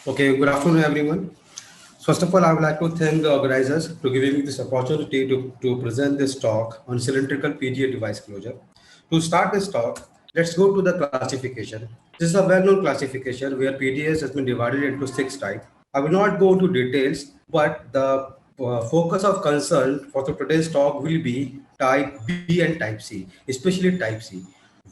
Okay, good afternoon, everyone. First of all, I would like to thank the organizers for giving me this opportunity to present this talk on cylindrical PDA device closure. To start this talk, let's go to the classification. This is a well-known classification where PDAs has been divided into 6 types. I will not go into details, but the focus of concern for today's talk will be type B and type C, especially type C,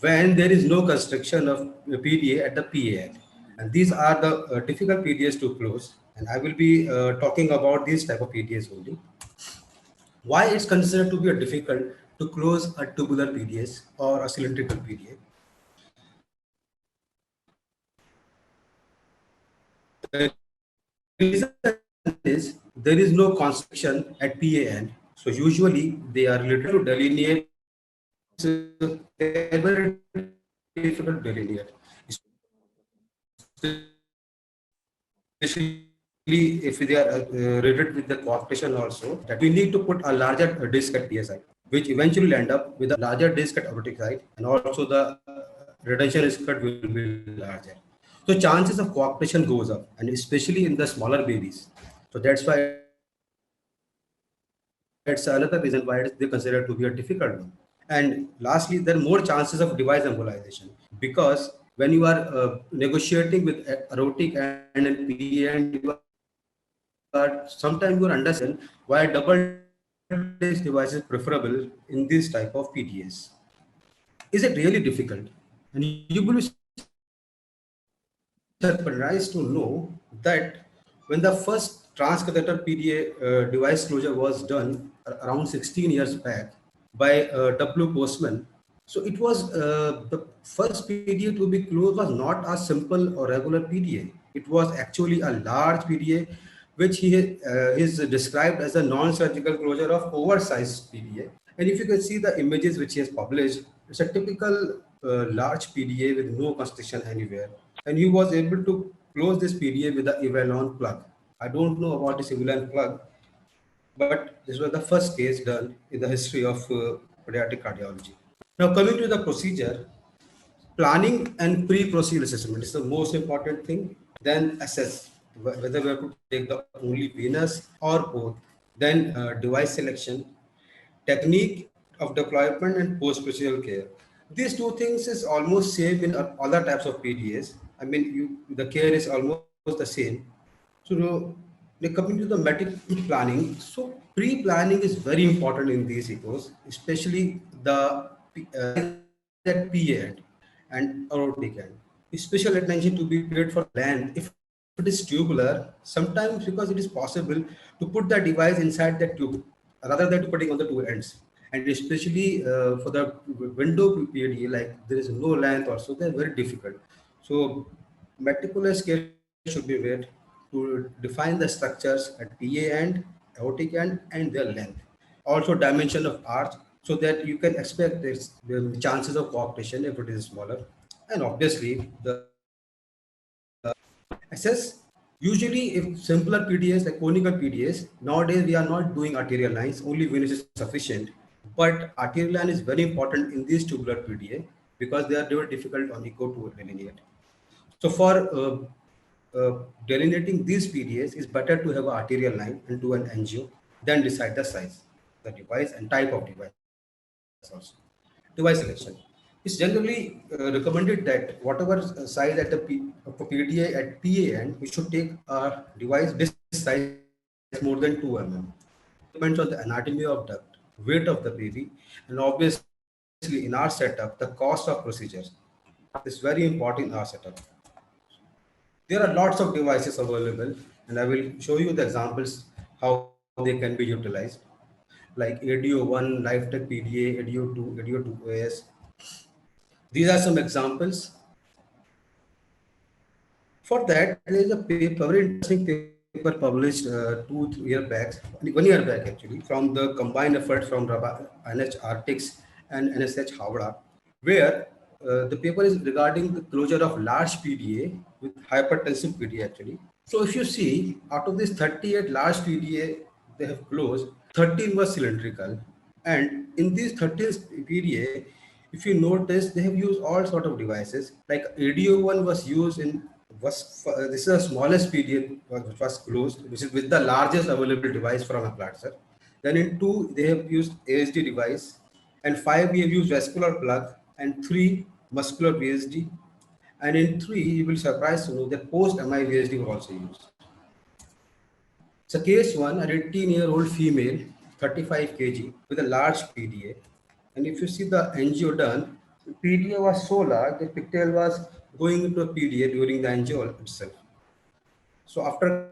when there is no construction of PDA at the PA end. And these are the difficult PDAs to close. And I will be talking about these type of PDAs only. Why it's considered to be a difficult to close a tubular PDS or a cylindrical PDA. The reason is there is no construction at PA end. So usually they are related to delineate. They're very difficult to delineate. Especially if they are rated with the cooptation also, that we need to put a larger disk at PSI, which eventually end up with a larger disk at aortic side, and also the retention risk cut will be larger. So chances of cooptation goes up, and especially in the smaller babies. So that's why it's another reason why they consider to be a difficult one. And lastly, there are more chances of device embolization because when you are negotiating with aortic and PE and sometimes you understand why double disc device is preferable in this type of PDS. Is it really difficult? And you will be surprised to know that when the first transcatheter PDA device closure was done around 16 years back by W. Postman, so it was the first PDA to be closed was not a simple or regular PDA. It was actually a large PDA, which he is described as a non-surgical closure of oversized PDA. And if you can see the images which he has published, it's a typical large PDA with no construction anywhere. And he was able to close this PDA with the Evalon plug. I don't know about this Evalon plug, but this was the first case done in the history of pediatric cardiology. Now coming to the procedure, planning and pre-procedure assessment is the most important thing. Then assess whether we have to take the only venous or both. Then device selection, technique of deployment and post-procedural care. These two things is almost same in other types of PDAs. I mean, the care is almost the same. So coming to the medical planning, so pre-planning is very important in these ecos, especially the that PA end and aortic end. Special attention to be paid for length. If it is tubular, sometimes because it is possible to put the device inside that tube rather than putting on the two ends. And especially for the window PDA, like there is no length also, they're very difficult. So meticulous care should be made to define the structures at PA end, aortic end, and their length. Also dimension of arch, so that you can expect the chances of cooptation if it is smaller. And obviously the assess. Usually if simpler PDAs like conical PDAs, nowadays we are not doing arterial lines, only venous is sufficient. But arterial line is very important in this tubular PDA because they are very difficult on echo to delineate. So for delineating these PDAs, it's better to have an arterial line and do an angio, then decide the size, the device and type of device also. Device selection. It's generally recommended that whatever size at the PDA at PA end, we should take a device this size more than 2 mm. Depends on the anatomy of duct, weight of the baby, and obviously in our setup, the cost of procedures is very important in our setup. There are lots of devices available, and I will show you the examples how they can be utilized, like ADO1, LifeTech PDA, ADO2, ADO2OS. These are some examples. For that, there is a paper, very interesting paper published 2 years back, 1 year back actually, from the combined efforts from NH Arctics and NSH Howrah, where the paper is regarding the closure of large PDA with hypertensive PDA actually. So if you see, out of this 38 large PDA they have closed, 13 was cylindrical. And in these 13 PDA, if you notice, they have used all sort of devices. Like ADO1 was used in this is the smallest PDA which was closed, which is with the largest available device from a plant, sir. Then in 2, they have used ASD device, and 5, we have used vascular plug, and 3, muscular VSD, and in 3, you will surprised to know that post MI VSD were also used. So case 1, an 18-year-old female, 35 kg, with a large PDA, and if you see the angio done, PDA was so large that pigtail was going into a PDA during the angio itself. So after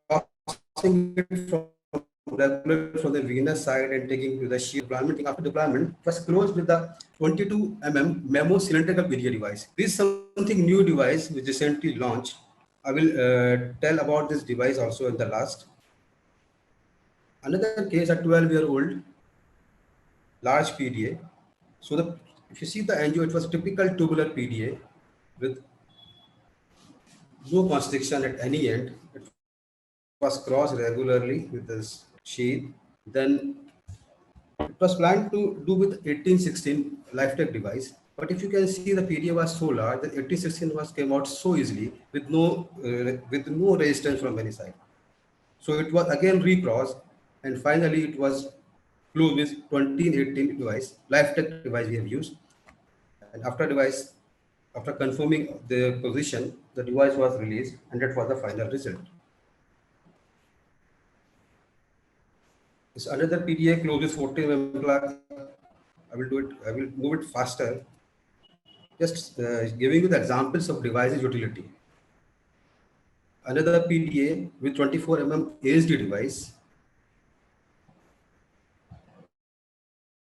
crossing it from regular from the venous side and taking to the shear deployment, after deployment, it was closed with the 22 memo cylindrical PDA device. This is something new device which recently launched. I will tell about this device also in the last. Another case, a 12-year-old large PDA. So if you see the angio, it was typical tubular PDA with no constriction at any end. It was crossed regularly with this sheath. Then it was planned to do with 1816 LifeTech device. But if you can see, the PDA was so large that 1816 was came out so easily with no resistance from any side. So it was again recrossed, and finally it was closed with 2018 device, LifeTech device we have used. And after confirming the position, the device was released, and that was the final result. This another PDA closed with 14 mm plug. I will move it faster. Just giving you the examples of devices utility. Another PDA with 24 mm ASD device.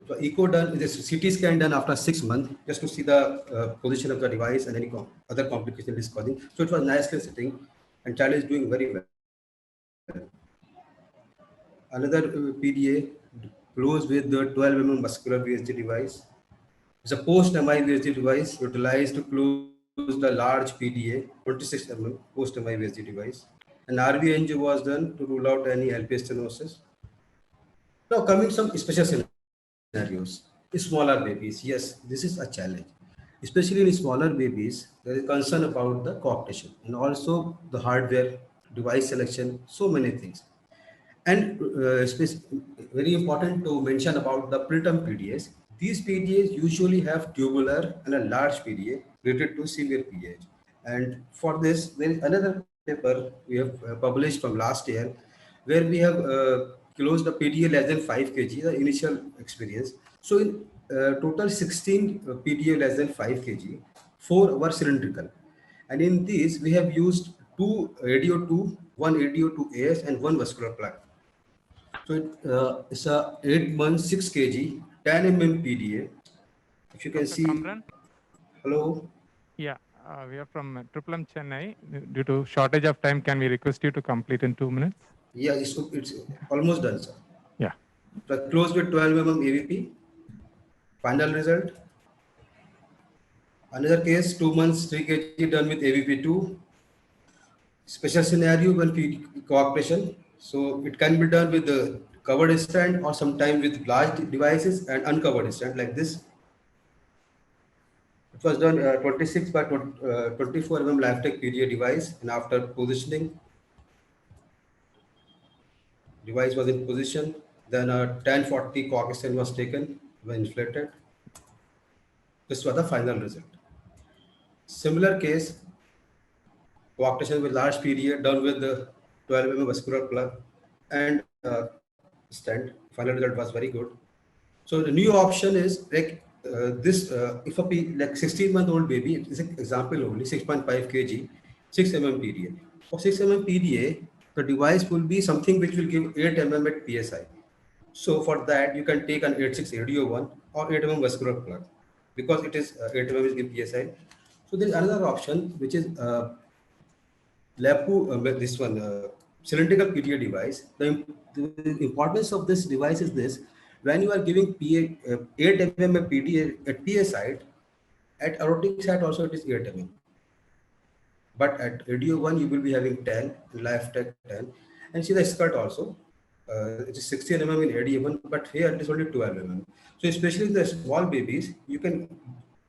So echo done is a CT scan done after 6 months just to see the position of the device and any other complication it is causing. So it was nicely sitting, and child is doing very well. Another PDA closed with the 12 mm muscular VSD device. It's a post-MI VSD device utilized to close the large PDA, 26 mm post-MI VSD device. An RV angio was done to rule out any LP stenosis. Now coming some special scenarios. Smaller babies, yes, this is a challenge. Especially in smaller babies, there is concern about the cooptation and also the hardware, device selection, so many things. And very important to mention about the preterm PDAs. These PDAs usually have tubular and a large PDA related to severe PH. And for this, there is another paper we have published from last year where we have closed the PDA less than 5 kg, the initial experience. So in total 16 PDA less than 5 kg, 4 were cylindrical. And in these, we have used 2 radio 2, 1 radio 2 AS and 1 vascular plug. So it's a 8 months, 6 kg, 10 mm PDA. If you can see, Kamran? Hello. Yeah, we are from Triple Chennai. Due to shortage of time, can we request you to complete in 2 minutes? Yeah, it's almost done, sir. Yeah. So closed with 12 mm AVP. Final result. Another case, 2 months, 3 kg done with AVP2. Special scenario when cooperation. So it can be done with the covered stand or sometimes with large devices and uncovered stand like this. It was done 26 by 24 mm LifeTech PDA device, and after positioning, device was in position. Then a 1040 coaxial was taken when inflated. This was the final result. Similar case, coarctation with large PDA done with the 12 mm vascular plug and stand. Final result was very good. So the new option is like if like 16-month-old baby, it is an example only, 6.5 kg, 6 mm PDA. For 6 mm PDA, the device will be something which will give 8 mm at PSI. So for that, you can take an 86 radio 1 or 8 mm vascular plug because it is 8 mm is give PSI. So there is another option which is this one, cylindrical PDA device. The importance of this device is this: when you are giving 8 mm PDA at PA side, at aortic side also it is 8 mm. But at radio 1, you will be having 10, LifeTech 10. And see the skirt also. It is 16 mm in radio 1, but here it is only 12 mm. So especially in the small babies, you can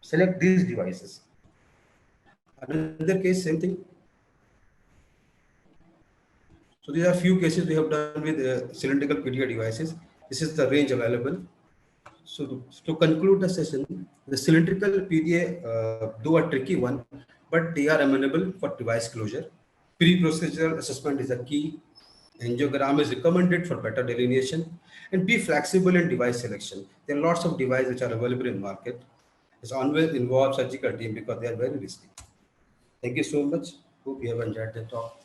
select these devices. Another case, same thing. So these are few cases we have done with cylindrical PDA devices. This is the range available. So to conclude the session, the cylindrical PDA, though a tricky one, but they are amenable for device closure. Pre-procedural assessment is a key. Angiogram is recommended for better delineation, and be flexible in device selection. There are lots of devices which are available in market. It's always involve surgical team because they are very risky. Thank you so much. Hope you have enjoyed the talk.